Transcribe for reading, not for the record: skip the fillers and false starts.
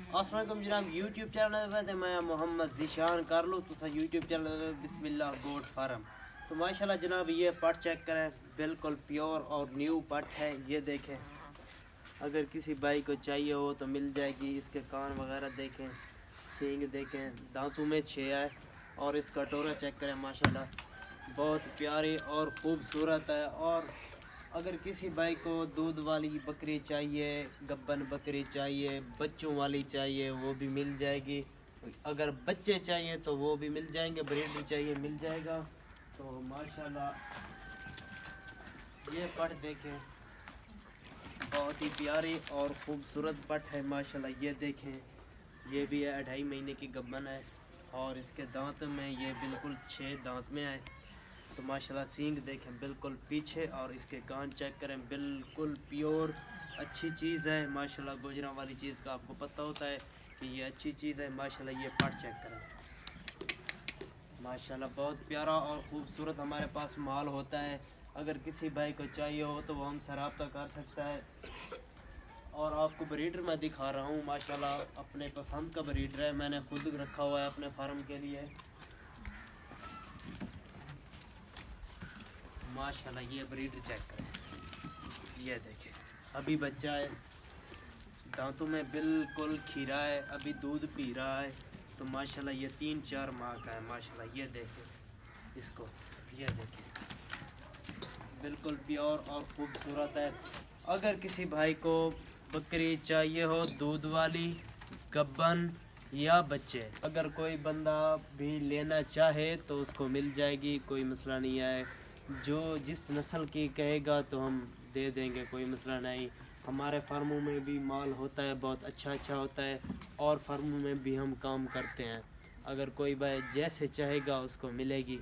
अस्सलाम वालेकुम जनाब, यूट्यूब चैनल पे मैं मोहम्मद ज़ीशान कर लो तो यूट्यूब चैनल बिस्मिल्लाह गोट फार्म। तो माशाल्लाह जनाब ये पट चेक करें, बिल्कुल प्योर और न्यू पट है। ये देखें, अगर किसी भाई को चाहिए हो तो मिल जाएगी। इसके कान वगैरह देखें, सींग देखें, दांतों में 6 है। और इसका टोरा चेक करें, माशाल्लाह बहुत प्यारी और ख़ूबसूरत है। और अगर किसी भाई को दूध वाली बकरी चाहिए, गब्बन बकरी चाहिए, बच्चों वाली चाहिए, वो भी मिल जाएगी। अगर बच्चे चाहिए तो वो भी मिल जाएंगे, ब्रीड चाहिए मिल जाएगा। तो माशाल्लाह ये पट देखें, बहुत ही प्यारी और ख़ूबसूरत पट है माशाल्लाह। ये देखें, ये भी है 2.5 महीने की गब्बन है। और इसके दांत में ये बिल्कुल 6 दांत में है। तो माशाल्लाह सींग देखें बिल्कुल पीछे, और इसके कान चेक करें, बिल्कुल प्योर अच्छी चीज़ है माशाल्लाह। गुजरां वाली चीज़ का आपको पता होता है कि ये अच्छी चीज़ है माशाल्लाह। ये पट चेक करें, माशाल्लाह बहुत प्यारा और ख़ूबसूरत हमारे पास माल होता है। अगर किसी भाई को चाहिए हो तो वो हमसे रब्ता कर सकता है। और आपको ब्रीडर मैं दिखा रहा हूँ माशाल्लाह, अपने पसंद का ब्रीडर है, मैंने खुद रखा हुआ है अपने फार्म के लिए माशाल्लाह। ये ब्रीडर चेक करें, ये देखें अभी बच्चा है, दांतों में बिल्कुल खीरा है, अभी दूध पी रहा है। तो माशाल्लाह ये 3-4 माह का है माशाल्लाह। ये देखें इसको, ये देखें बिल्कुल प्योर और ख़ूबसूरत है। अगर किसी भाई को बकरी चाहिए हो दूध वाली, गब्बन या बच्चे, अगर कोई बंदा भी लेना चाहे तो उसको मिल जाएगी, कोई मसला नहीं है। जो जिस नस्ल की कहेगा तो हम दे देंगे, कोई मसला नहीं। हमारे फार्मों में भी माल होता है, बहुत अच्छा होता है। और फार्मों में भी हम काम करते हैं। अगर कोई भाई जैसे चाहेगा उसको मिलेगी।